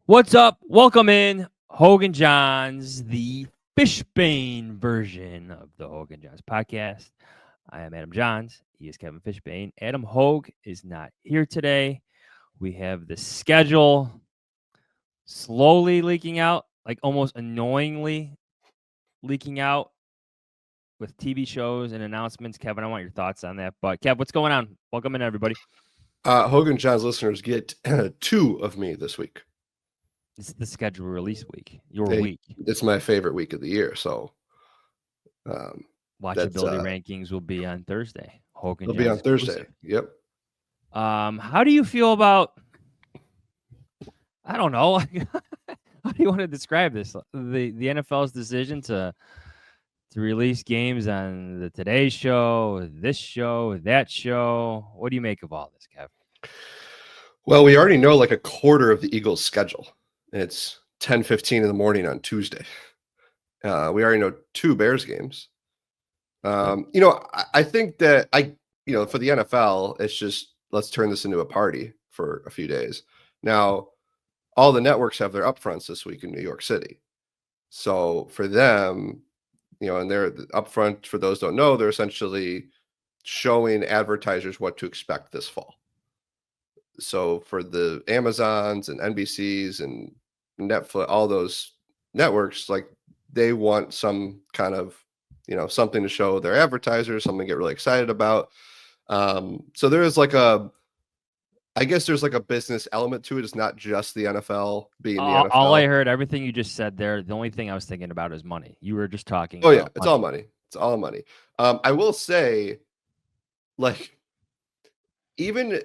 What's up? Welcome in Hoge and Jahns, the Fishbane version of the Hoge and Jahns podcast. I am Adam Jahns. He is Kevin Fishbane. Adam Hoge is not here today. We have the schedule slowly leaking out, like almost annoyingly leaking out with TV shows and announcements. Kevin, I want your thoughts on that. But Kev, what's going on? Welcome in, everybody. Hogan John's listeners get two of me this week. It's the schedule release week. Your week. It's my favorite week of the year. So Watchability rankings will be on Thursday. It'll be on Thursday. Yep. How do you feel about? I don't know. How do you want to describe this? The NFL's decision to release games on the Today Show, this show, that show. What do you make of all this, Kev? Well, we already know like a quarter of the Eagles' schedule. It's 10:15 in the morning on Tuesday. We already know two Bears games. I think that for the NFL, it's just let's turn this into a party for a few days. Now, all the networks have their upfronts this week in New York City. So for them, and they're upfront, for those who don't know, they're essentially showing advertisers what to expect this fall. So for the Amazons and NBCs and Netflix, all those networks, like they want some kind of, something to show their advertisers, something to get really excited about. So there is I guess there's like a business element to it. It's not just the NFL being the NFL. All I heard, everything you just said there, the only thing I was thinking about is money. You were just talking. Oh, yeah. It's all money. It's all money. I will say, even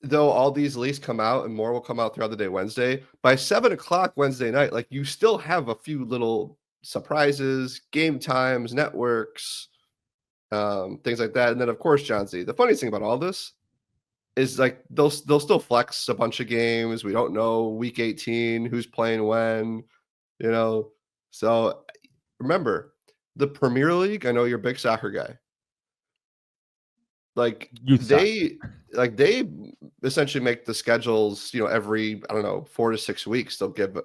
though all these leaks come out and more will come out throughout the day Wednesday, by 7:00 Wednesday night, you still have a few little surprises, game times, networks, things like that. And then, of course, John Z. The funniest thing about all this is they'll still flex a bunch of games. We don't know week 18 who's playing when, So remember, the Premier League. I know you're a big soccer guy. They essentially make the schedules, every, 4 to 6 weeks. They'll give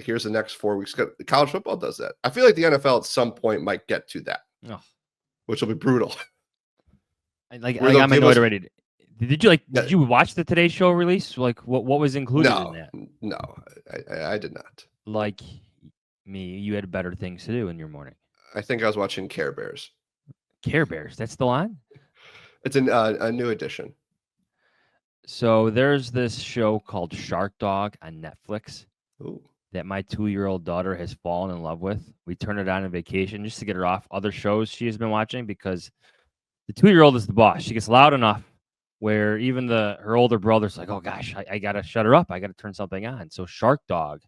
here's the next 4 weeks. College football does that. I feel like the NFL at some point might get to that, which will be brutal. I'm annoyed already. Did you watch the Today Show release? What was included in that? No, I did not. Like me, you had better things to do in your morning. I think I was watching Care Bears. Care Bears, that's still on? It's a new edition. So there's this show called Shark Dog on Netflix. Ooh. That my 2-year-old daughter has fallen in love with. We turn it on vacation just to get her off other shows she has been watching, because the 2-year-old is the boss. She gets loud enough where even her older brother's like, oh gosh, I got to shut her up. I got to turn something on. So Shark Dog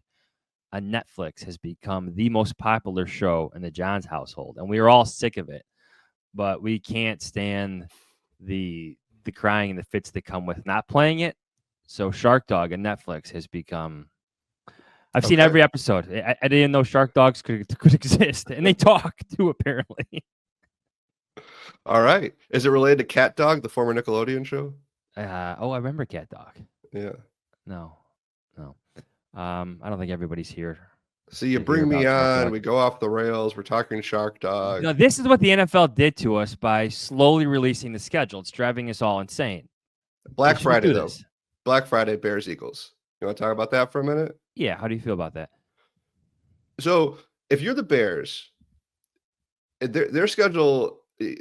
on Netflix has become the most popular show in the Jahns household. And we are all sick of it, but we can't stand the crying and the fits that come with not playing it. So Shark Dog on Netflix has become, I've seen every episode. I didn't know Shark Dogs could exist, and they talk too, apparently. All right. Is it related to Cat Dog, the former Nickelodeon show? I remember Cat Dog. Yeah. No. I don't think everybody's here. So you bring me on, we go off the rails, we're talking Shark Dog. No, this is what the NFL did to us by slowly releasing the schedule. It's driving us all insane. Black Friday, though. Black Friday, Bears, Eagles. You want to talk about that for a minute? Yeah. How do you feel about that? So if you're the Bears, their schedule,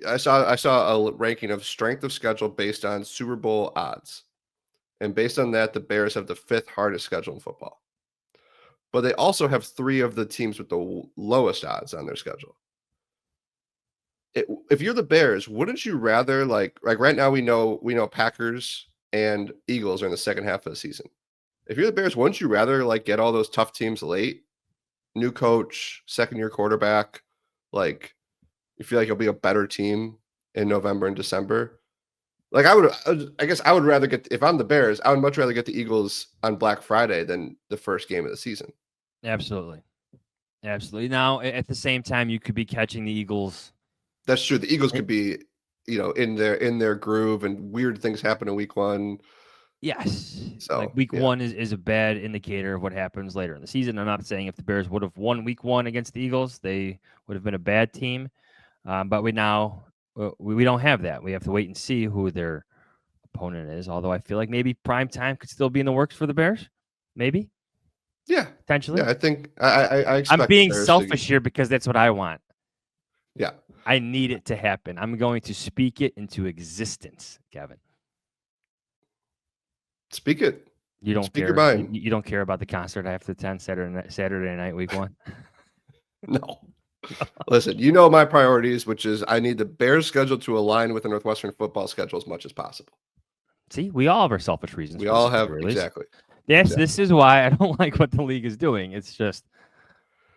I saw a ranking of strength of schedule based on Super Bowl odds. And based on that, the Bears have the 5th hardest schedule in football. But they also have 3 of the teams with the lowest odds on their schedule. If you're the Bears, wouldn't you rather like right now we know Packers and Eagles are in the second half of the season. If you're the Bears, wouldn't you rather get all those tough teams late? New coach, second-year quarterback, you feel like you'll be a better team in November and December? I guess I would rather if I'm the Bears, I would much rather get the Eagles on Black Friday than the first game of the season. Absolutely. Now, at the same time, you could be catching the Eagles. That's true. The Eagles could be, in their groove, and weird things happen in week 1. Yes. So Like week 1 is a bad indicator of what happens later in the season. I'm not saying if the Bears would have won week 1 against the Eagles, they would have been a bad team. But we don't have that. We have to wait and see who their opponent is. Although I feel like maybe prime time could still be in the works for the Bears. Maybe. Yeah. Potentially. Yeah, I think I expect I'm being Bears selfish here because that's what I want. Yeah. I need it to happen. I'm going to speak it into existence, Kevin. Speak it. You don't Speak care. your mind. You don't care about the concert I have to attend Saturday night, week 1. No. Listen, you know my priorities, which is I need the Bears schedule to align with the Northwestern football schedule as much as possible. See, we all have our selfish reasons. We all have exactly. This is why I don't like what the league is doing. It's just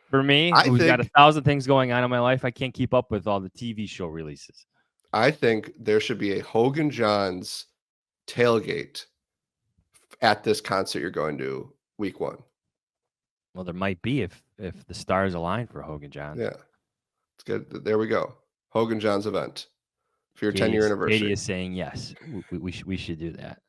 for me, who's got 1,000 things going on in my life, I can't keep up with all the TV show releases. I think there should be a Hoge and Jahns tailgate at this concert you're going to week 1. Well, there might be if the stars align for Hoge and Jahns. Yeah, it's good. There we go. Hoge and Jahns event for your 10-year anniversary. Katie is saying yes. We should do that.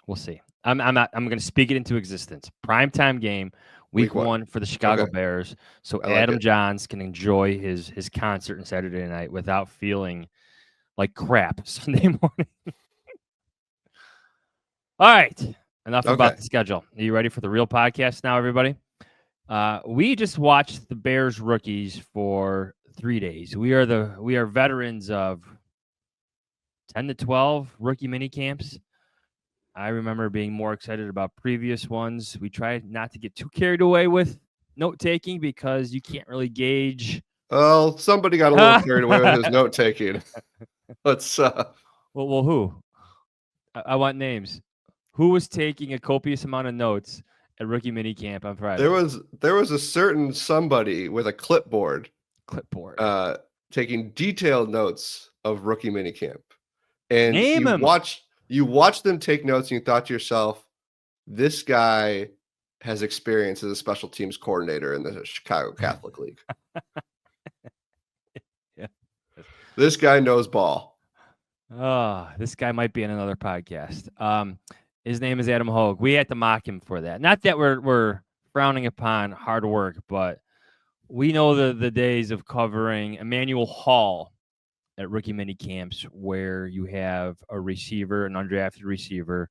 We'll see. I'm going to speak it into existence. Primetime game, week 1 for the Chicago Bears, so Adam Jahns can enjoy his concert on Saturday night without feeling like crap Sunday morning. All right. Enough about the schedule. Are you ready for the real podcast now, everybody? We just watched the Bears rookies for 3 days. We are veterans of 10 to 12 rookie mini camps. I remember being more excited about previous ones. We tried not to get too carried away with note taking because you can't really gauge. Well, somebody got a little carried away with his note taking. Let's. Well, who? I want names. Who was taking a copious amount of notes at rookie mini camp on Friday? There was a certain somebody with a clipboard, taking detailed notes of rookie mini camp, and you watched them take notes, and you thought to yourself, "This guy has experience as a special teams coordinator in the Chicago Catholic League. Yeah, this guy knows ball." Oh, this guy might be in another podcast. His name is Adam Hoge. We had to mock him for that. Not that we're frowning upon hard work, but we know the days of covering Emmanuel Hall at rookie mini camps where you have a receiver, an undrafted receiver,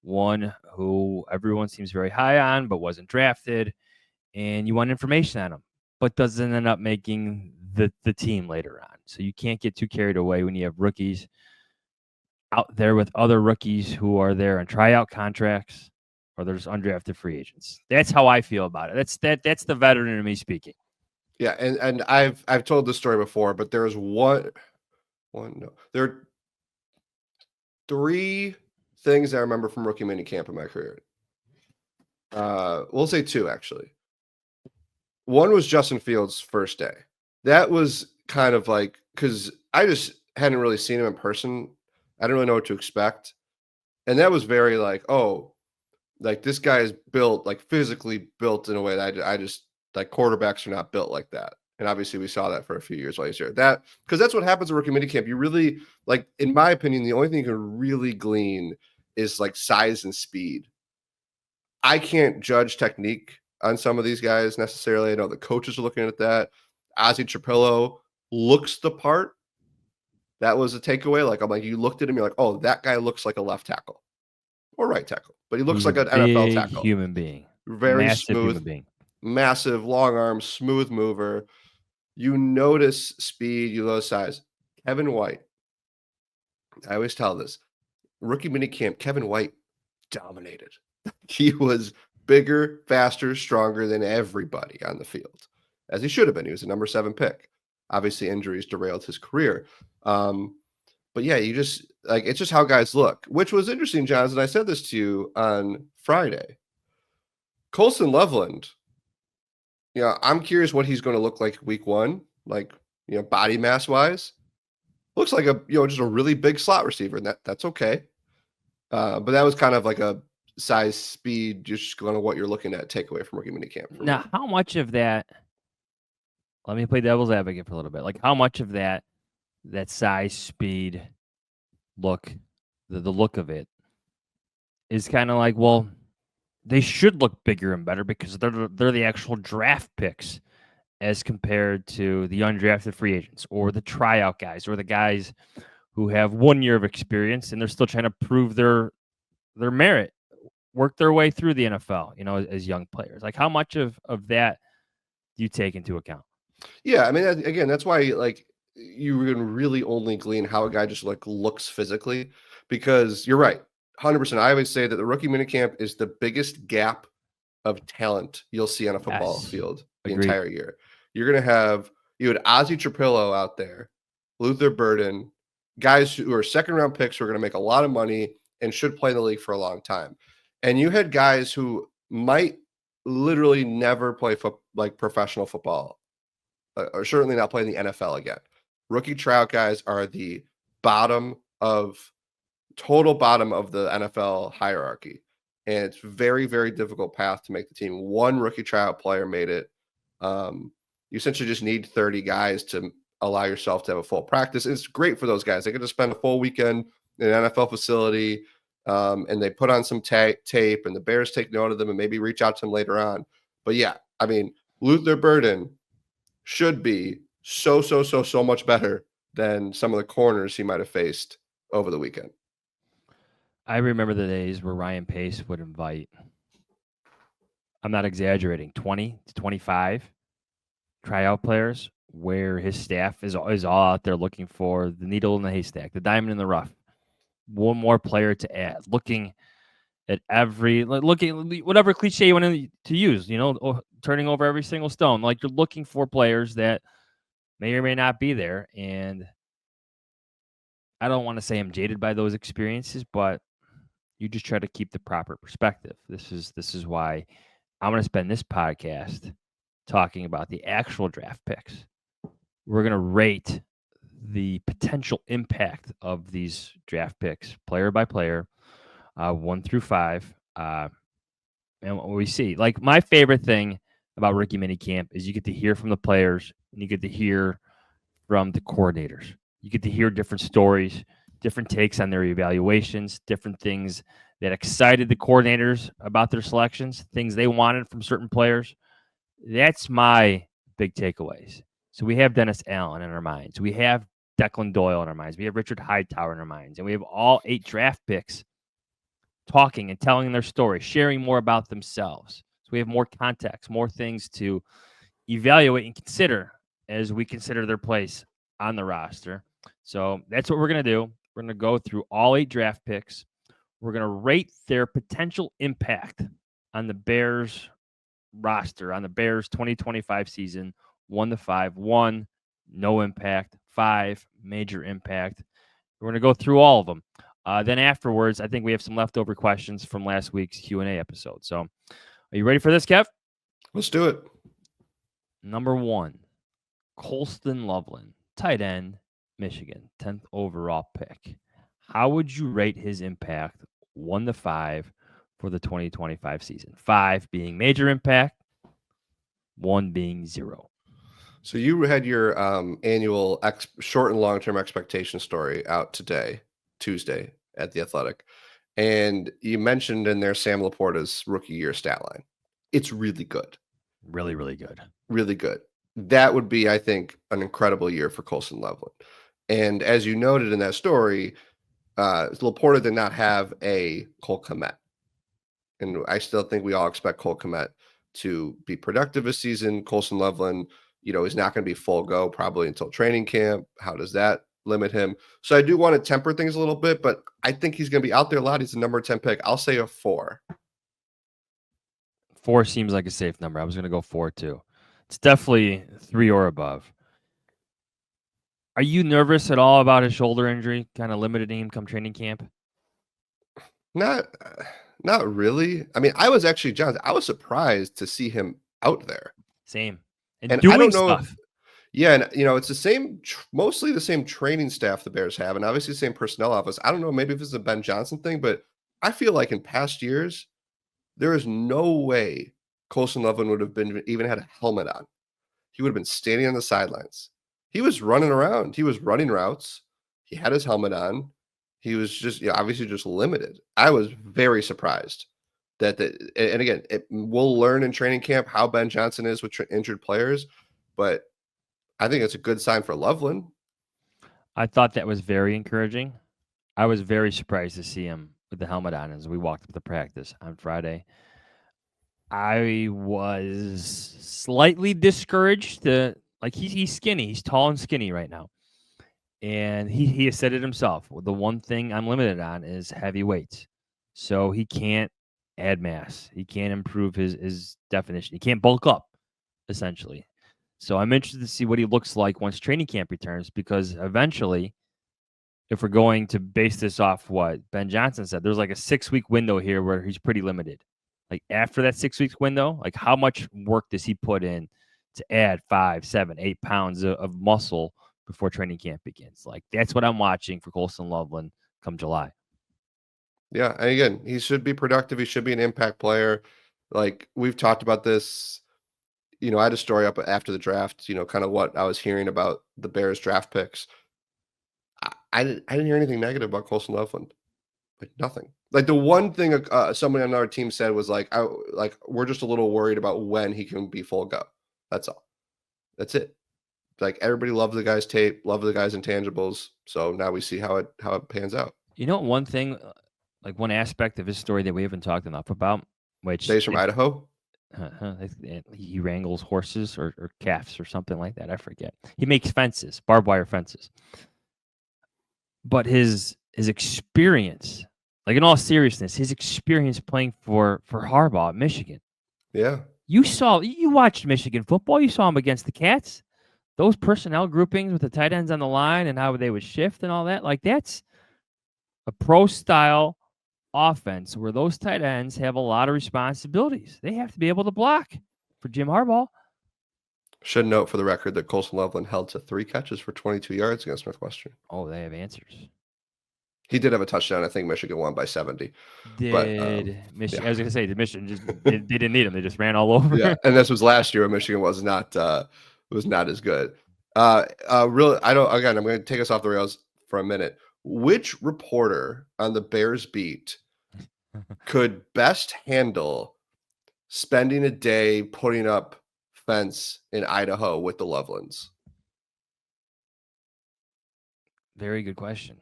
one who everyone seems very high on but wasn't drafted, and you want information on him, but doesn't end up making the team later on. So you can't get too carried away when you have rookies out there with other rookies who are there on tryout contracts, or there's undrafted free agents. That's how I feel about it. That's the veteran in me speaking. Yeah, and I've told this story before, but there are 3 things I remember from rookie mini camp in my career. We'll say 2 actually. One was Justin Fields' first day. That was kind of like, because I just hadn't really seen him in person. I didn't really know what to expect. And that was very like, oh, like this guy is built, like physically built in a way that I just, like quarterbacks are not built like that. And obviously we saw that for a few years while he's here. Because that's what happens at rookie minicamp. You really, like, in my opinion, the only thing you can really glean is like size and speed. I can't judge technique on some of these guys necessarily. I know the coaches are looking at that. Ozzie Trapillo looks the part. That was a takeaway. Like, I'm like, you looked at him, you're like, oh, that guy looks like a left tackle or right tackle, but he looks like an NFL tackle. Human being. Very massive smooth, human being. Massive, long arms, smooth mover. You notice speed, you notice size. Kevin White. I always tell this. Rookie minicamp, Kevin White dominated. He was bigger, faster, stronger than everybody on the field, as he should have been. He was a number 7 pick. Obviously, injuries derailed his career. But yeah, you just like, it's just how guys look, which was interesting, Jahns. And I said this to you on Friday. Colston Loveland, I'm curious what he's going to look like week 1, like, body mass wise. Looks like just a really big slot receiver, and that's okay. But that was kind of like a size, speed, just kind of what you're looking at takeaway from rookie minicamp. Now, how much of that? Let me play devil's advocate for a little bit. Like, how much of that size, speed, look, the look of it, is kind of like, well, they should look bigger and better because they're the actual draft picks as compared to the undrafted free agents or the tryout guys or the guys who have 1 year of experience and they're still trying to prove their merit, work their way through the NFL, as young players. Like, how much of that do you take into account? Yeah, I mean, again, that's why like you can really only glean how a guy just like looks physically, because you're right, 100%. I always say that the rookie minicamp is the biggest gap of talent you'll see on a football Yes. field the Agreed. entire year. You're gonna have you had Ozzie Trapillo out there, Luther Burden, guys who are second round picks who are gonna make a lot of money and should play in the league for a long time. And you had guys who might literally never play like professional football, or certainly not play in the NFL again. Rookie tryout guys are the bottom of total bottom of the NFL hierarchy. And it's very, very difficult path to make the team. One rookie tryout player made it. You essentially just need 30 guys to allow yourself to have a full practice. It's great for those guys. They get to spend a full weekend in an NFL facility, and they put on some tape, and the Bears take note of them and maybe reach out to them later on. But yeah, I mean, Luther Burden should be so much better than some of the corners he might have faced over the weekend. I remember the days where Ryan Pace would invite, I'm not exaggerating, 20 to 25 tryout players where his staff is all out there looking for the needle in the haystack, the diamond in the rough. One more player to add, looking at looking whatever cliche you want to use, turning over every single stone. Like, you're looking for players that may or may not be there. And I don't want to say I'm jaded by those experiences, but you just try to keep the proper perspective. This is why I'm going to spend this podcast talking about the actual draft picks. We're going to rate the potential impact of these draft picks, player by player, 1 through 5, and what we see. Like, my favorite thing about rookie minicamp is you get to hear from the players and you get to hear from the coordinators. You get to hear different stories, different takes on their evaluations, different things that excited the coordinators about their selections, things they wanted from certain players. That's my big takeaways. So we have Dennis Allen in our minds. We have Declan Doyle in our minds. We have Richard Hightower in our minds. And we have all 8 draft picks talking and telling their story, sharing more about themselves. So we have more context, more things to evaluate and consider as we consider their place on the roster. So that's what we're going to do. We're going to go through all 8 draft picks. We're going to rate their potential impact on the Bears roster, on the Bears 2025 season, 1 to 5. 1, no impact. 5, major impact. We're going to go through all of them. Then afterwards, I think we have some leftover questions from last week's Q&A episode. So are you ready for this, Kev? Let's do it. Number 1, Colston Loveland, tight end, Michigan, 10th overall pick. How would you rate his impact 1 to 5 for the 2025 season? 5 being major impact, 1 being 0. So you had your annual short and long-term expectation story out today, Tuesday, at The Athletic. And you mentioned in there Sam Laporta's rookie year stat line. It's really good. Really, really good. Really good. That would be, I think, an incredible year for Colston Loveland. And as you noted in that story, Laporta did not have a Cole Kmet. And I still think we all expect Cole Kmet to be productive this season. Colston Loveland, is not going to be full go probably until training camp. How does that limit him? So I do want to temper things a little bit, but I think he's going to be out there a lot. He's the number 10 pick. I'll say a 4. 4 seems like a safe number. I was going to go 4 too. It's definitely 3 or above. Are you nervous at all about his shoulder injury kind of limiting him come training camp? Not really. I mean, I was surprised to see him out there. Same. And doing I don't know stuff. and it's the same, mostly the same training staff the Bears have, and obviously the same personnel office. I don't know, maybe if it's a Ben Johnson thing, but I feel like in past years, there is no way Colston Loveland would have even had a helmet on. He would have been standing on the sidelines. He was running around. He was running routes. He had his helmet on. He was just obviously just limited. I was very surprised and again, we'll learn in training camp how Ben Johnson is with injured players, but I think it's a good sign for Loveland. I thought that was very encouraging. I was very surprised to see him with the helmet on as we walked up to practice on Friday. I was slightly discouraged. He's skinny. He's tall and skinny right now. And he has said it himself. The one thing I'm limited on is heavy weights. So he can't add mass. He can't improve his definition. He can't bulk up, essentially. So I'm interested to see what he looks like once training camp returns, because eventually, if we're going to base this off what Ben Johnson said, there's like a 6-week window here where he's pretty limited. Like after that 6 weeks window, like how much work does he put in to add 5, 7, 8 pounds of muscle before training camp begins? Like that's what I'm watching for Colston Loveland come July. Yeah, and again, he should be productive. He should be an impact player. Like we've talked about this. I had a story up after the draft. Kind of what I was hearing about the Bears draft picks. I didn't hear anything negative about Colston Loveland. Like nothing. Like the one thing somebody on our team said was like, we're just a little worried about when he can be full go. That's all. That's it. Like everybody loved the guy's tape, loved the guy's intangibles. So now we see how it pans out. One thing, like one aspect of his story that we haven't talked enough about, which He's from Idaho. He wrangles horses or calves or something like that. I forget. He makes fences, barbed wire fences. But his experience, like in all seriousness, his experience playing for Harbaugh at Michigan. Yeah. You watched Michigan football. You saw him against the Cats. Those personnel groupings with the tight ends on the line and how they would shift and all that. Like that's a pro style offense where those tight ends have a lot of responsibilities. They have to be able to block for Jim Harbaugh. Should note for the record that Colston Loveland held to 3 catches for 22 yards against Northwestern. Oh, they have answers. He did have a touchdown. I think Michigan won by 70. Michigan? Yeah. I was going to say, did Michigan just they didn't need him? They just ran all over. Yeah, and this was last year when Michigan was not as good. Really, I'm going to take us off the rails for a minute. Which reporter on the Bears beat could best handle spending a day putting up fence in Idaho with the Lovelands? Very good question.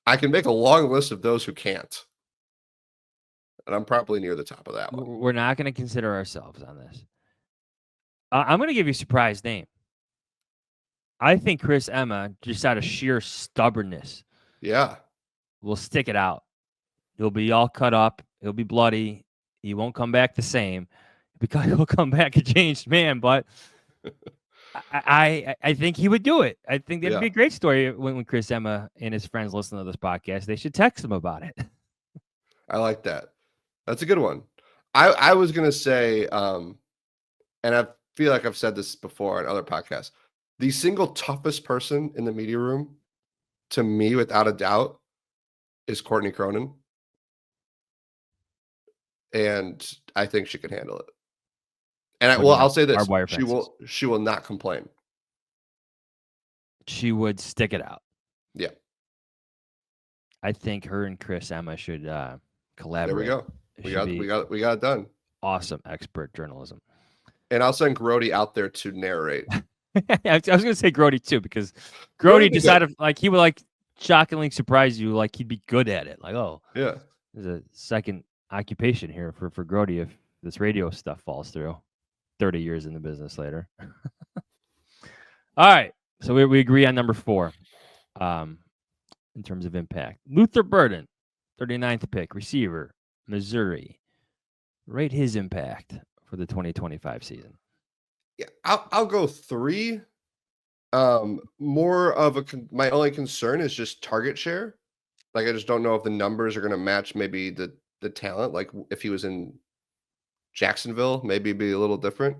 I can make a long list of those who can't. And I'm probably near the top of that one. We're not going to consider ourselves on this. I'm going to give you a surprise name. I think Chris Emma, just out of sheer stubbornness, will stick it out. He'll be all cut up. He'll be bloody. He won't come back the same because he'll come back a changed man. But I think he would do it. I think that'd be a great story when Chris Emma and his friends listen to this podcast. They should text him about it. I like that. That's a good one. I was going to say, and I feel like I've said this before on other podcasts, the single toughest person in the media room, to me, without a doubt, is Courtney Cronin. And I think she can handle it. And I'll say this: she will not complain. She would stick it out. Yeah. I think her and Chris Emma should collaborate. There we go. We got it done. Awesome expert journalism. And I'll send Grody out there to narrate. I was going to say Grody too, because Grody decided he would shockingly surprise you. Like he'd be good at it. Like, oh, yeah, there's a second occupation here for Grody if this radio stuff falls through 30 years in the business later. All right. So we agree on number 4 in terms of impact. Luther Burden, 39th pick, receiver, Missouri. Rate his impact for the 2025 season. Yeah, I'll go 3. More of my only concern is just target share. Like I just don't know if the numbers are going to match maybe the talent. Like if he was in Jacksonville, maybe it'd be a little different.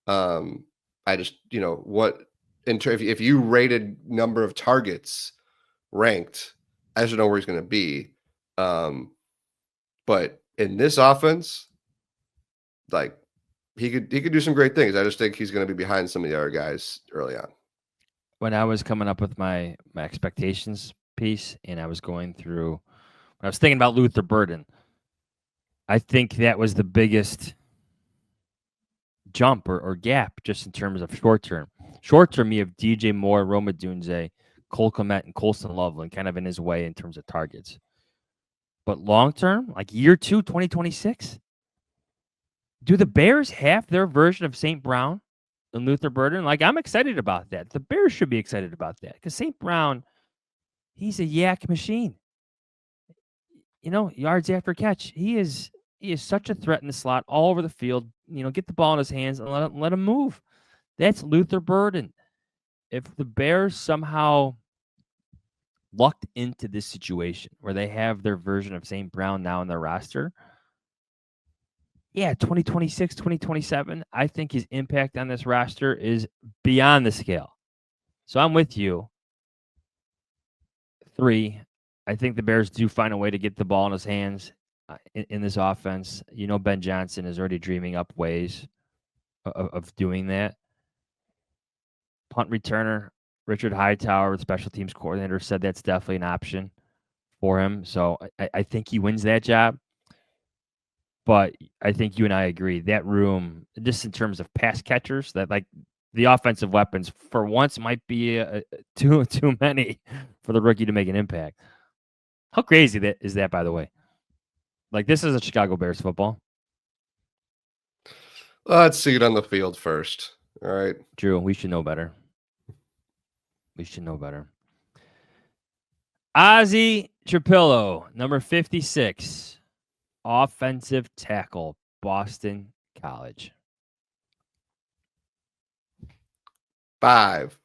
I just if you rated number of targets ranked, I just don't know where he's going to be. But in this offense, like he could do some great things. I just think he's going to be behind some of the other guys early on. When I was coming up with my expectations piece, and I was going through. When I was thinking about Luther Burden, I think that was the biggest jump or gap just in terms of short term. Short term, you have DJ Moore, Roma Dunze, Cole Kmet, and Colston Loveland kind of in his way in terms of targets. But long term, like year 2, 2026, do the Bears have their version of St. Brown and Luther Burden? Like, I'm excited about that. The Bears should be excited about that because St. Brown, he's a yak machine. Yards after catch. He is such a threat in the slot all over the field. Get the ball in his hands and let him move. That's Luther Burden. If the Bears somehow lucked into this situation where they have their version of St. Brown now in their roster, 2026, 2027, I think his impact on this roster is beyond the scale. So I'm with you. 3, I think the Bears do find a way to get the ball in his hands in this offense. Ben Johnson is already dreaming up ways of doing that. Punt returner, Richard Hightower, the special teams coordinator, said that's definitely an option for him. So I think he wins that job. But I think you and I agree that room, just in terms of pass catchers, that like the offensive weapons for once might be too many for the rookie to make an impact. How crazy is that, by the way? Like, this is a Chicago Bears football. Let's see it on the field first. All right. Drew, we should know better. Ozzie Trapillo, number 56, offensive tackle, Boston College. 5.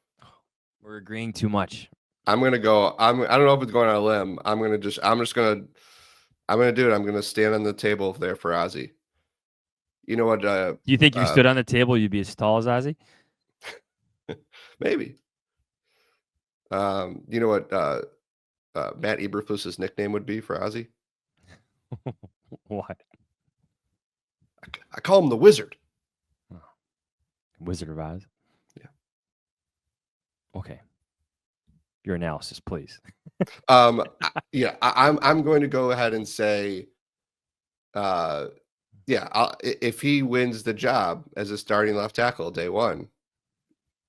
We're agreeing too much. I'm gonna go. I don't know if it's going on a limb. I'm gonna do it. I'm gonna stand on the table there for Ozzie. You know what? Do you think you stood on the table, you'd be as tall as Ozzie? Maybe. You know what? Matt Eberflus's nickname would be for Ozzie? What? I call him the Wizard. Oh. Wizard of Oz. Yeah. Okay. Your analysis, please. I'm going to go ahead and say, if he wins the job as a starting left tackle day one,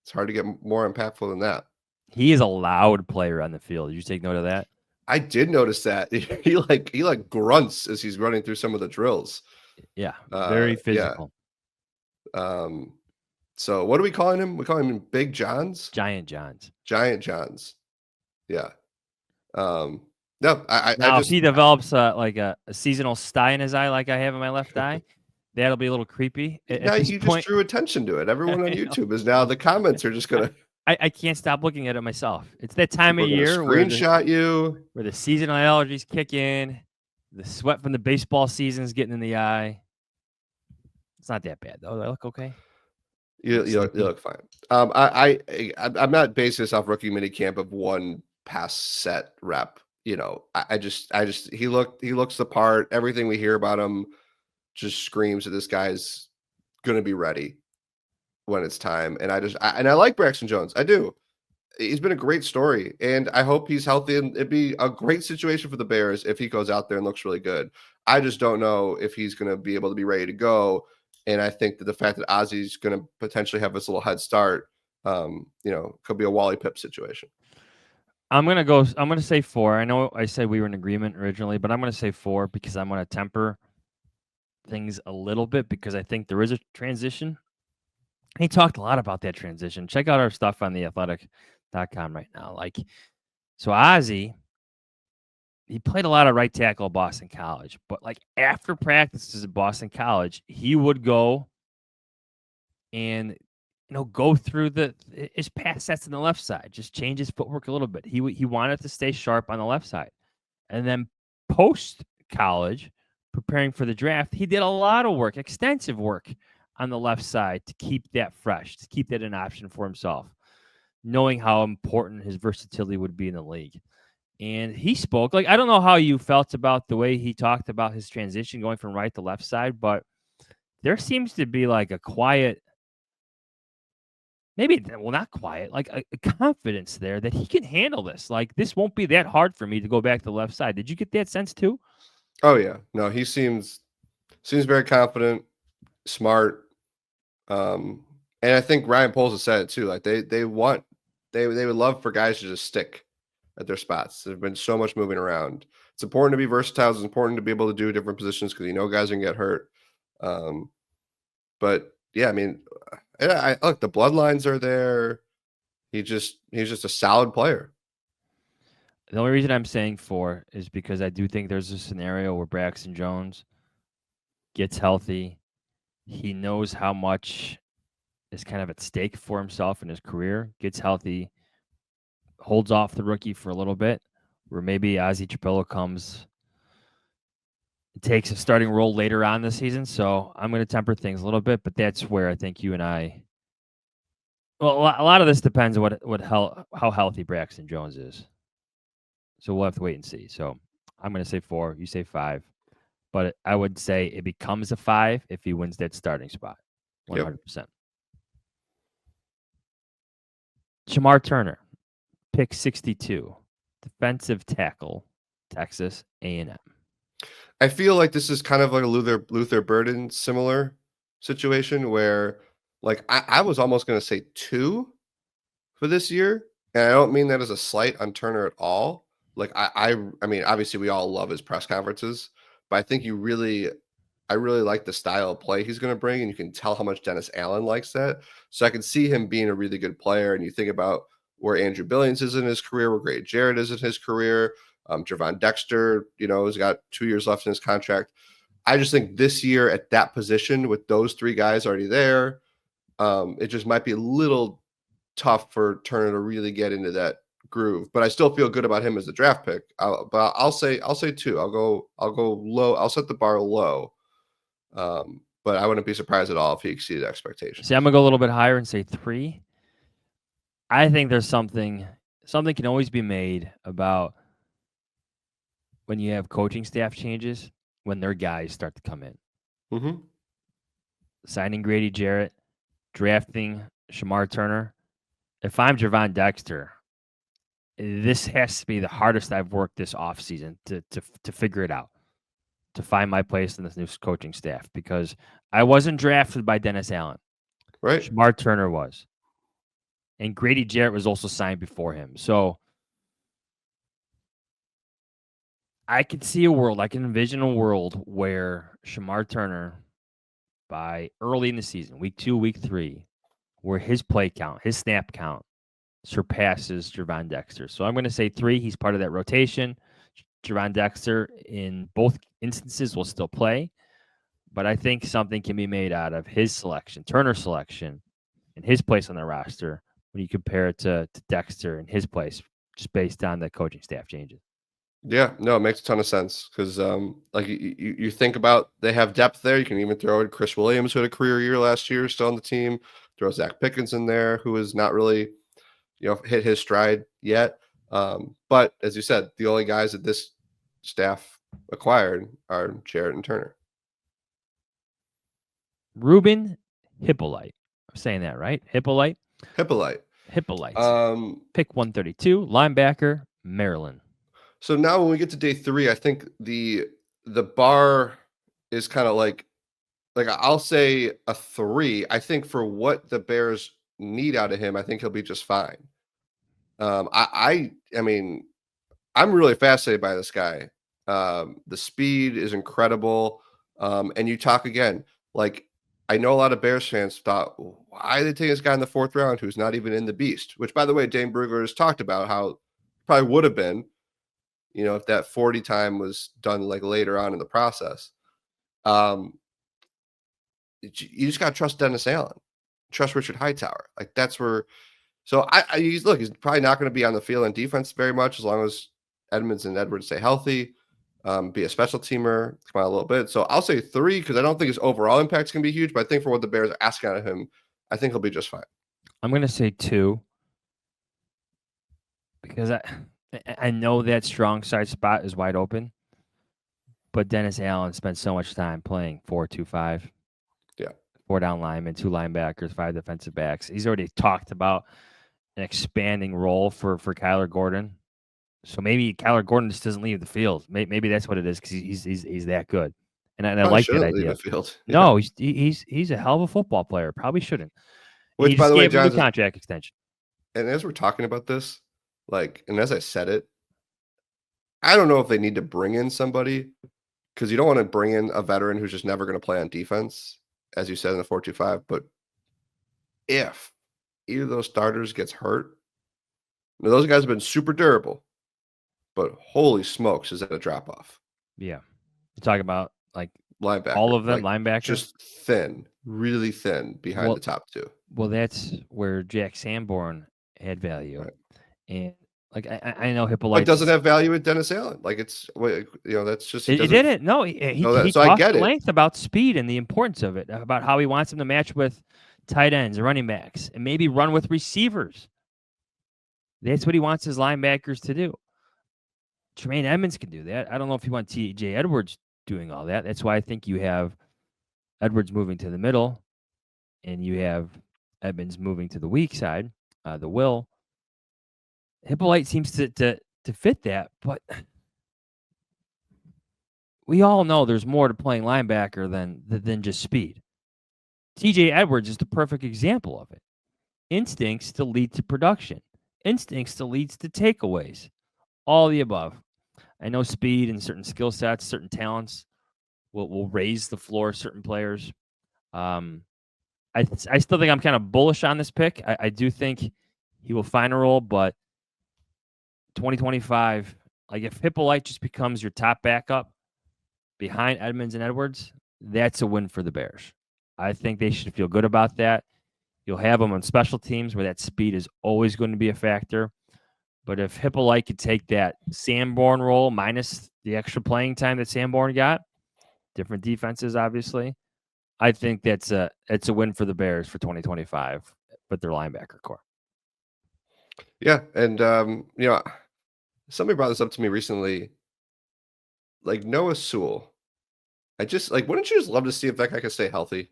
it's hard to get more impactful than that. He is a loud player on the field. Did you take note of that? I did notice that. He grunts as he's running through some of the drills. Yeah, very physical. Yeah. So what are we calling him? We call him Big Jahns? Giant Jahns. Giant Jahns. Yeah. No, if he develops a seasonal sty in his eye like I have in my left eye, that'll be a little creepy. Now you just drew attention to it. Everyone on YouTube is now, the comments are just gonna. I can't stop looking at it myself. It's that time of year where the seasonal allergies kick in, the sweat from the baseball season's getting in the eye. It's not that bad though. Do I look okay? You look fine. I'm not basing this off rookie minicamp of one pass set rep. He looks the part. Everything we hear about him just screams that this guy's gonna be ready when it's time. And I like Braxton Jones. I do. He's been a great story, and I hope he's healthy. And it'd be a great situation for the Bears if he goes out there and looks really good. I just don't know if he's going to be able to be ready to go. And I think that the fact that Ozzie's going to potentially have this little head start, could be a Wally Pipp situation. I'm going to say 4. I know I said we were in agreement originally, but I'm going to say 4 because I'm going to temper things a little bit because I think there is a transition. He talked a lot about that transition. Check out our stuff on theathletic.com right now. So Ozzie, he played a lot of right tackle at Boston College, but after practices at Boston College, he would go and go through his pass sets on the left side, just change his footwork a little bit. He wanted to stay sharp on the left side. And then post college, preparing for the draft, he did a lot of work, extensive work on the left side to keep that fresh, to keep that an option for himself, knowing how important his versatility would be in the league. And he spoke, I don't know how you felt about the way he talked about his transition going from right to left side, but there seems to be a quiet maybe, well, not quiet, like a confidence there that he can handle this. Like, this won't be that hard for me to go back to the left side. Did you get that sense too? Oh yeah, no, he seems very confident, smart, and I think Ryan Poles has said it too. Like they would love for guys to just stick at their spots. There's been so much moving around. It's important to be versatile. It's important to be able to do different positions because guys can get hurt. Um, but yeah, I mean, I look, the bloodlines are there. He's just a solid player. The only reason I'm saying 4 is because I do think there's a scenario where Braxton Jones gets healthy. He knows how much is kind of at stake for himself in his career, gets healthy, holds off the rookie for a little bit, where maybe Ozzie Trapillo comes, takes a starting role later on this season. So I'm going to temper things a little bit, but that's where I think you and I. Well, a lot of this depends on how healthy Braxton Jones is. So we'll have to wait and see. So I'm going to say 4. You say 5. But I would say it becomes a 5 if he wins that starting spot. 100%. Yep. Shamar Turner, pick 62, defensive tackle, Texas A&M. I feel like this is kind of like a Luther Burden similar situation where, like, I was almost going to say 2 for this year, and I don't mean that as a slight on Turner at all. Like, I mean, obviously we all love his press conferences, but I think I really like the style of play he's going to bring, and you can tell how much Dennis Allen likes that. So I can see him being a really good player. And you think about where Andrew Billings is in his career, where Grady Jarrett is in his career. Javon Dexter, has got 2 years left in his contract. I just think this year at that position with those 3 guys already there, it just might be a little tough for Turner to really get into that groove. But I still feel good about him as a draft pick. But I'll say 2. I'll go low. I'll set the bar low. But I wouldn't be surprised at all if he exceeded expectations. See, I'm gonna go a little bit higher and say 3. I think there's something can always be made about when you have coaching staff changes, when their guys start to come in. Mm-hmm. Signing Grady Jarrett, drafting Shamar Turner. If I'm Javon Dexter, this has to be the hardest I've worked this offseason to figure it out, to find my place in this new coaching staff, because I wasn't drafted by Dennis Allen. Right. Shamar Turner was. And Grady Jarrett was also signed before him. So I could see a world, I can envision a world where Shamar Turner, by early in the season, week 2, week 3, where his play count, his snap count surpasses Javon Dexter. So I'm going to say 3. He's part of that rotation. Javon Dexter, in both instances, will still play. But I think something can be made out of his selection, Turner's selection, and his place on the roster when you compare it to Dexter and his place, just based on the coaching staff changes. Yeah, no, it makes a ton of sense because, like you think about, they have depth there. You can even throw in Chris Williams, who had a career year last year, still on the team. Throw Zach Pickens in there, who has not really, hit his stride yet. But as you said, the only guys that this staff acquired are Jarrett and Turner. Ruben Hippolyte. I'm saying that right? Hippolyte. Hippolyte. Pick 132, linebacker, Maryland. So now when we get to day 3, I think the bar is kind of like I'll say a 3. I think for what the Bears need out of him, I think he'll be just fine. I mean, I'm really fascinated by this guy. The speed is incredible. And you talk again, like, I know a lot of Bears fans thought, why are they taking this guy in the 4th round who's not even in the beast? Which, by the way, Dane Brugler has talked about how probably would have been, if that 40 time was done like later on in the process. You just got to trust Dennis Allen, trust Richard Hightower. Like, that's where. So he's probably not going to be on the field on defense very much as long as Edmonds and Edwards stay healthy. Be a special teamer, come out a little bit. So I'll say 3 because I don't think his overall impact is going to be huge, but I think for what the Bears are asking out of him, I think he'll be just fine. I'm going to say 2 because I know that strong side spot is wide open, but Dennis Allen spent so much time playing 4-2-5. Yeah. 4 down linemen, 2 linebackers, 5 defensive backs. He's already talked about an expanding role for Kyler Gordon. So maybe Kyler Gordon just doesn't leave the field. Maybe that's what it is because he's that good. And I Probably like that shouldn't leave idea. the field. Yeah. No, he's a hell of a football player. Probably shouldn't. And Which, you by just the way, gave him a new Jahns, contract extension. and as we're talking about this, like, and as I said it, I don't know if they need to bring in somebody because you don't want to bring in a veteran who's just never going to play on defense, as you said in the 4-2-5. But if either of those starters gets hurt, now those guys have been super durable, but holy smokes, is that a drop off? Yeah. You're talking about like Linebacker, all of them, like linebacker? just thin, really thin behind the top 2. Well, that's where Jack Sanborn had value. Right. And like I know But Hippolyte doesn't have value with Dennis Allen. Like it's, that's just It didn't. No, he so I talked get at it. length about speed and the importance of it, about how he wants him to match with tight ends and running backs and maybe run with receivers. That's what he wants his linebackers to do. Tremaine Edmonds can do that. I don't know if he wants T.J. Edwards doing all that. That's why I think you have Edwards moving to the middle and you have Edmonds moving to the weak side, the will. Hippolyte seems to fit that, but we all know there's more to playing linebacker than just speed. TJ Edwards is the perfect example of it. Instincts to lead to production. Instincts to leads to takeaways. All the above. I know speed and certain skill sets, certain talents will raise the floor of certain players. I still think I'm kind of bullish on this pick. I do think he will find a role, but 2025, like if Hippolyte just becomes your top backup behind Edmonds and Edwards, that's a win for the Bears. I think they should feel good about that. You'll have them on special teams where that speed is always going to be a factor. But if Hippolyte could take that Sanborn role minus the extra playing time that Sanborn got, different defenses, obviously, I think it's a win for the Bears for 2025 with their linebacker core. Yeah, and somebody brought this up to me recently. Like Noah Sewell, I just like. Wouldn't you just love to see if that guy could stay healthy?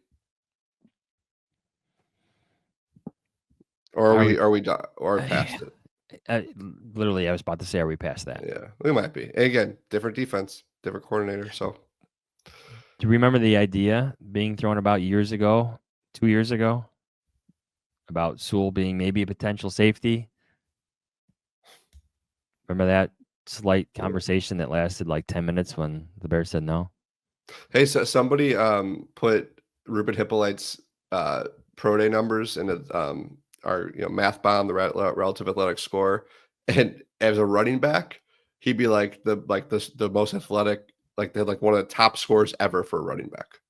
Or are we done or past it? Literally, I was about to say, are we past that? Yeah, we might be. And again, different defense, different coordinator. So, do you remember the idea being thrown about 2 years ago, about Sewell being maybe a potential safety? Remember that slight conversation that lasted like 10 minutes when the Bears said no? Hey, so somebody put Ruben Hippolyte's pro day numbers in our math bomb, the relative athletic score, and as a running back, he'd be like the most athletic, like they're like one of the top scores ever for a running back.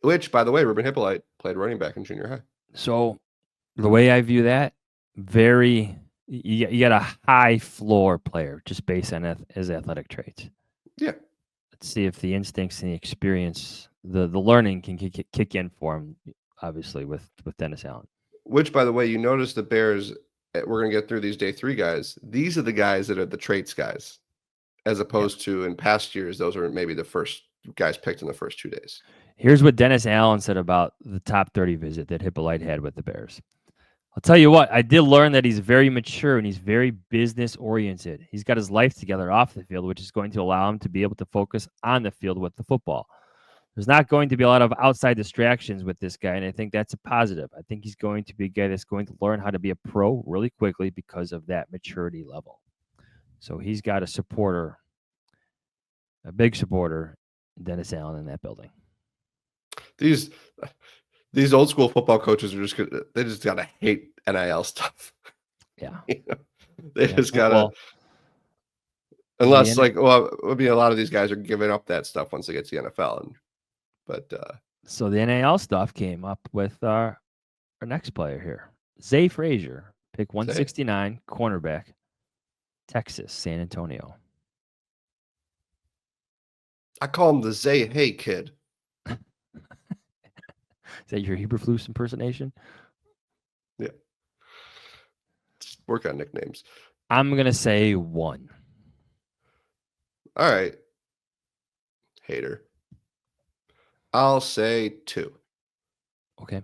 Which, by the way, Ruben Hippolyte played running back in junior high. So the way I view that, you got a high floor player just based on his athletic traits. Yeah. Let's see if the instincts and the experience, the learning can kick in for him, obviously, with Dennis Allen. Which, by the way, you notice the Bears, we're going to get through these day 3 guys. These are the guys that are the traits guys, as opposed to in past years, those are maybe the first guys picked in the first 2 days. Here's what Dennis Allen said about the top 30 visit that Hippolyte had with the Bears. I'll tell you what, I did learn that he's very mature and he's very business oriented. He's got his life together off the field, which is going to allow him to be able to focus on the field with the football. There's not going to be a lot of outside distractions with this guy, and I think that's a positive. I think he's going to be a guy that's going to learn how to be a pro really quickly because of that maturity level. So he's got a big supporter, Dennis Allen in that building. These old school football coaches are they just gotta hate NIL stuff. Yeah. They just gotta, unless a lot of these guys are giving up that stuff once they get to the NFL. So the NIL stuff came up with our next player here. Zay Frazier, pick 169, cornerback, Texas, San Antonio. I call him the Zay Hay kid. Is that your Eberflus impersonation? Yeah. Just work on nicknames. I'm going to say 1. All right. Hater. I'll say 2. Okay.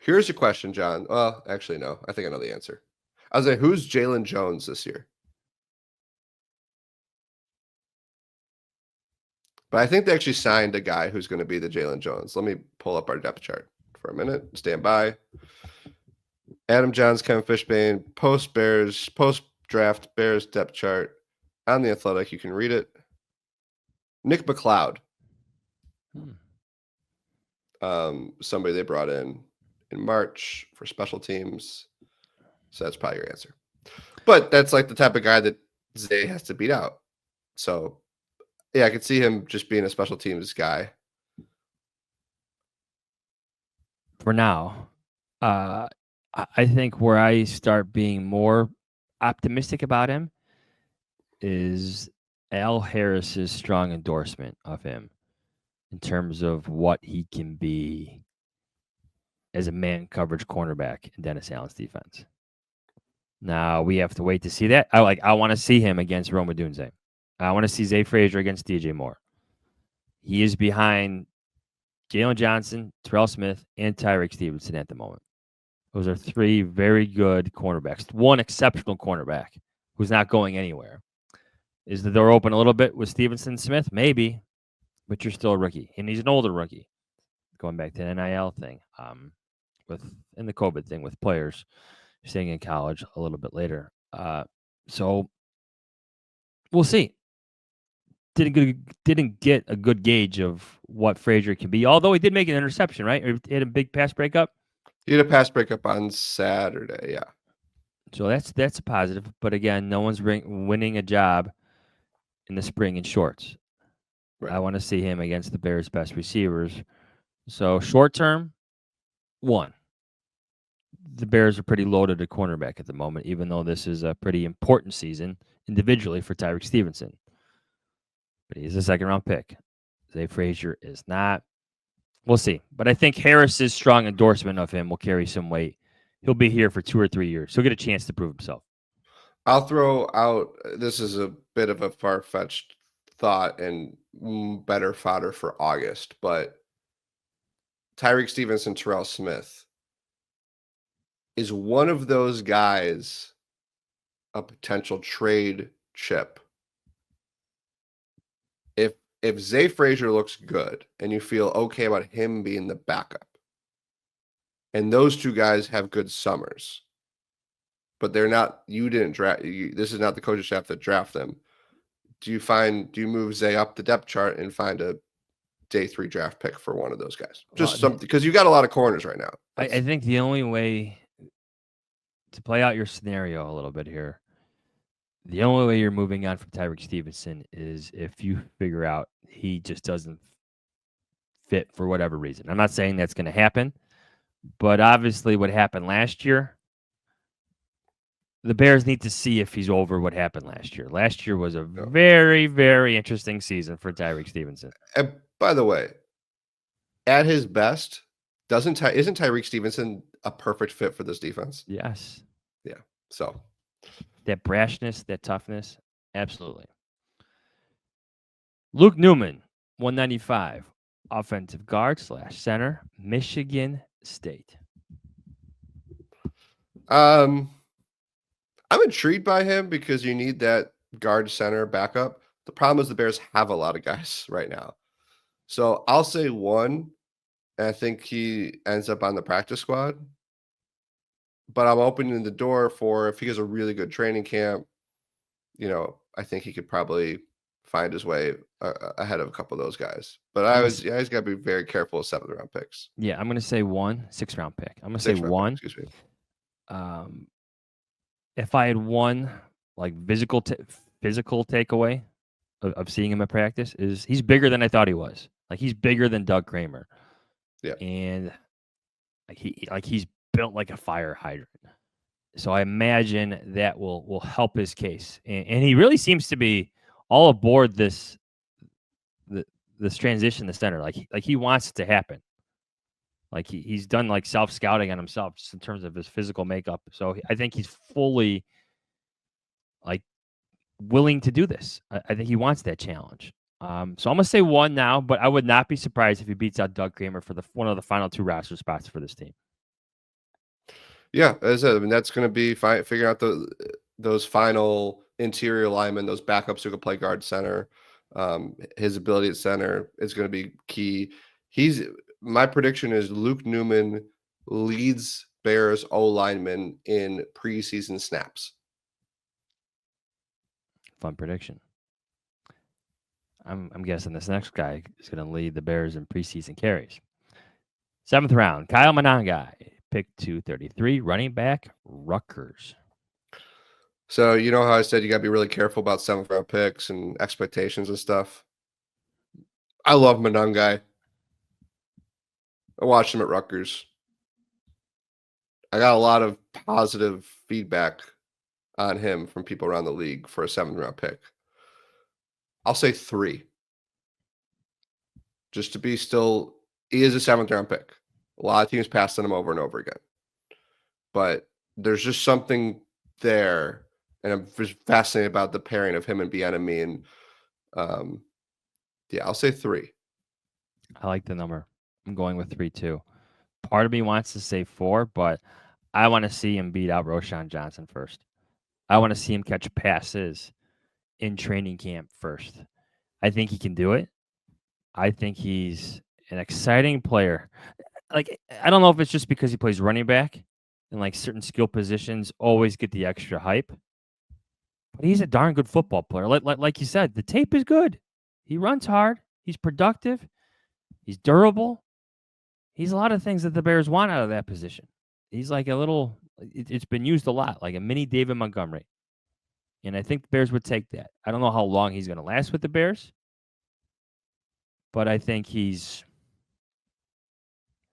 Here's your question, John. Well, actually, no. I think I know the answer. I was like, who's Jalen Jones this year? But I think they actually signed a guy who's going to be the Jalen Jones. Let me pull up our depth chart for a minute. Stand by. Adam Johns, Kevin Fishbane, post-draft Bears depth chart on the Athletic. You can read it. Nick McLeod. Somebody they brought in March for special teams. So that's probably your answer. But that's like the type of guy that Zay has to beat out. So, yeah, I could see him just being a special teams guy. For now, I think where I start being more optimistic about him is Al Harris's strong endorsement of him in terms of what he can be as a man coverage cornerback in Dennis Allen's defense. Now we have to wait to see that. I want to see him against Rome Odunze. I want to see Zay Frazier against DJ Moore. He is behind Jalen Johnson, Terrell Smith, and Tyreek Stevenson at the moment. Those are 3 very good cornerbacks. One exceptional cornerback who's not going anywhere. Is the door open a little bit with Stevenson Smith? Maybe, but you're still a rookie, and he's an older rookie. Going back to the NIL thing, and the COVID thing with players staying in college a little bit later. So we'll see. Didn't get a good gauge of what Frazier can be, although he did make an interception, right? Or he had a big pass breakup. He had a pass breakup on Saturday, yeah. So that's a positive. But again, no one's winning a job in the spring in shorts. Right. I want to see him against the Bears' best receivers. So short term, 1. The Bears are pretty loaded at cornerback at the moment, even though this is a pretty important season individually for Tyreek Stevenson. But he's a second-round pick. Zay Frazier is not. We'll see. But I think Harris's strong endorsement of him will carry some weight. He'll be here for 2 or 3 years. He'll get a chance to prove himself. I'll throw out, this is a bit of a far-fetched thought and better fodder for August, but Tyreek Stevenson, Terrell Smith, is one of those guys a potential trade chip? If Zay Frazier looks good and you feel okay about him being the backup, and those 2 guys have good summers, but they're not, you didn't draft, this is not the coaching staff that draft them. Do you move Zay up the depth chart and find a day 3 draft pick for one of those guys? Just something, because you got a lot of corners right now. I think the only way to play out your scenario a little bit here, the only way you're moving on from Tyreek Stevenson is if you figure out he just doesn't fit for whatever reason. I'm not saying that's going to happen, but obviously what happened last year, the Bears need to see if he's over what happened last year. Last year was a very, very interesting season for Tyreek Stevenson. And by the way, at his best, isn't Tyreek Stevenson a perfect fit for this defense? Yes. Yeah. So that brashness, that toughness, absolutely. Luke Newman, 195, offensive guard / center, Michigan State. I'm intrigued by him because you need that guard center backup. The problem is the Bears have a lot of guys right now. So I'll say 1, and I think he ends up on the practice squad. But I'm opening the door for, if he has a really good training camp, I think he could probably find his way ahead of a couple of those guys. But he's got to be very careful of 7th-round picks. Yeah, I'm going to say 1 6th-round pick. I'm going to say 1. Pick, excuse me. If I had one like physical takeaway of seeing him at practice, is he's bigger than I thought he was. Like, he's bigger than Doug Kramer. Yeah. And he's built like a fire hydrant. So I imagine that will help his case. And he really seems to be all aboard this transition to center. Like he wants it to happen. Like he's done like self-scouting on himself just in terms of his physical makeup. So I think he's fully like willing to do this. I think he wants that challenge. So I'm gonna say 1 now, but I would not be surprised if he beats out Doug Kramer for one of the final 2 roster spots for this team. Yeah, as I said, I mean, that's going to be figuring out those final interior linemen, those backups who can play guard center. His ability at center is going to be key. My prediction is Luke Newman leads Bears O linemen in preseason snaps. Fun prediction. I'm guessing this next guy is going to lead the Bears in preseason carries. 7th round, Kyle Monangai, pick 233, running back, Rutgers. So you know how I said you got to be really careful about 7th round picks and expectations and stuff. I love Monangai. I watched him at Rutgers. I got a lot of positive feedback on him from people around the league for a 7th round pick. I'll say 3. Just to be still, he is a 7th round pick. A lot of teams passed on him over and over again. But there's just something there. And I'm just fascinated about the pairing of him and Bieniemy. And yeah, I'll say 3. I like the number. I'm going with 3 too. Part of me wants to say 4, but I want to see him beat out Roschon Johnson first. I want to see him catch passes in training camp first. I think he can do it. I think he's an exciting player. Like, I don't know if it's just because he plays running back and like certain skill positions always get the extra hype, but he's a darn good football player. Like you said, the tape is good. He runs hard. He's productive. He's durable. He's a lot of things that the Bears want out of that position. He's like a little, it's been used a lot, like a mini David Montgomery. And I think the Bears would take that. I don't know how long he's going to last with the Bears, but I think he's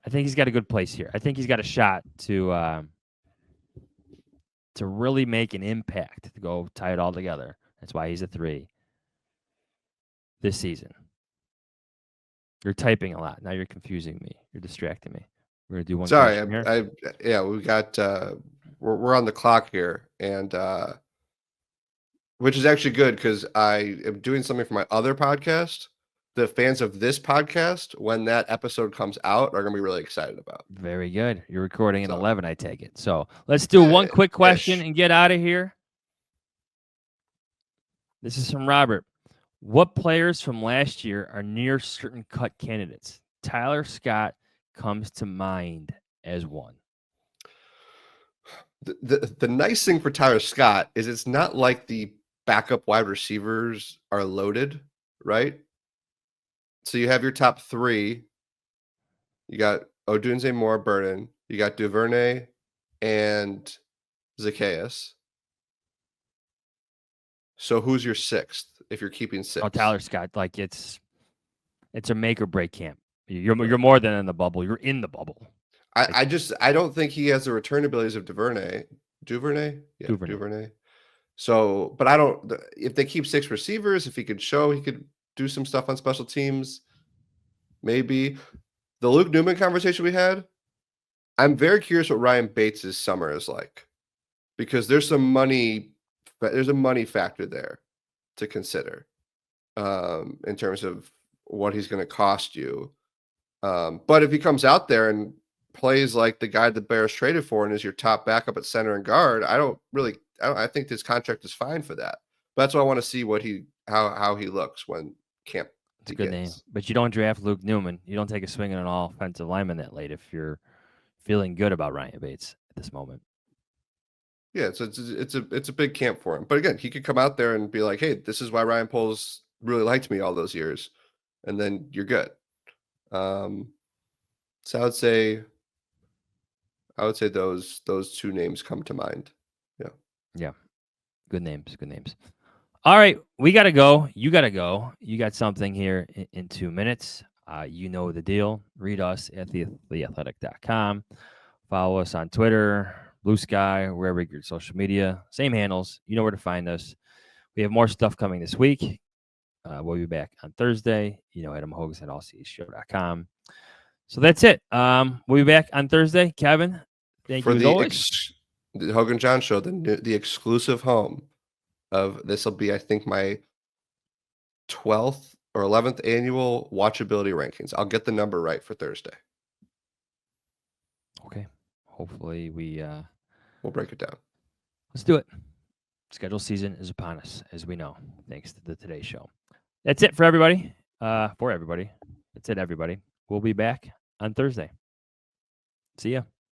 got a good place here. I think he's got a shot to really make an impact, to go tie it all together. That's why he's a 3 this season. You're typing a lot. Now you're confusing me. You're distracting me. We're gonna do one. Sorry, here. Yeah, we got we're on the clock here, and which is actually good because I am doing something for my other podcast. The fans of this podcast, when that episode comes out, are gonna be really excited about. Very good. You're recording at 11, I take it. So let's do one quick question and get out of here. This is from Robert. What players from last year are near certain cut candidates? Tyler Scott comes to mind as one. The nice thing for Tyler Scott is it's not like the backup wide receivers are loaded, right? So you have your top 3. You got Odunze Moore, Burden. You got Duvernay and Zacchaeus. So who's your 6th if you're keeping 6? Oh, Tyler Scott. Like it's a make or break camp. You're more than in the bubble. You're in the bubble. I don't think he has the return abilities of Duvernay. Duvernay? Yeah, Duvernay. So, but I don't, if they keep 6 receivers, if he could show he could do some stuff on special teams, maybe. The Luke Newman conversation we had, I'm very curious what Ryan Bates' summer is like, because there's a money factor there to consider in terms of what he's going to cost you. But if he comes out there and plays like the guy the Bears traded for and is your top backup at center and guard, I think this contract is fine for that. But that's why I want to see how he looks when camp It's a good name. But you don't draft Luke Newman. You don't take a swing at an offensive lineman that late if you're feeling good about Ryan Bates at this moment. Yeah, so it's a big camp for him. But again, he could come out there and be like, hey, this is why Ryan Poles really liked me all those years. And then you're good. So I would say those 2 names come to mind. Yeah. Yeah. Good names. All right. We got to go. You got to go. You got something here in 2 minutes. You know the deal. Read us at theathletic.com. Follow us on Twitter, Blue Sky, wherever you get social media. Same handles. You know where to find us. We have more stuff coming this week. We'll be back on Thursday. Adam Hoge at allcshow.com. So that's it. We'll be back on Thursday. Kevin, thank you as always. The Hoge and John Show, the exclusive home of, this will be, I think, my 12th or 11th annual watchability rankings. I'll get the number right for Thursday. Okay. Hopefully we'll break it down. Let's do it. Schedule season is upon us, as we know, thanks to the Today Show. That's it for everybody. That's it, everybody. We'll be back on Thursday. See ya.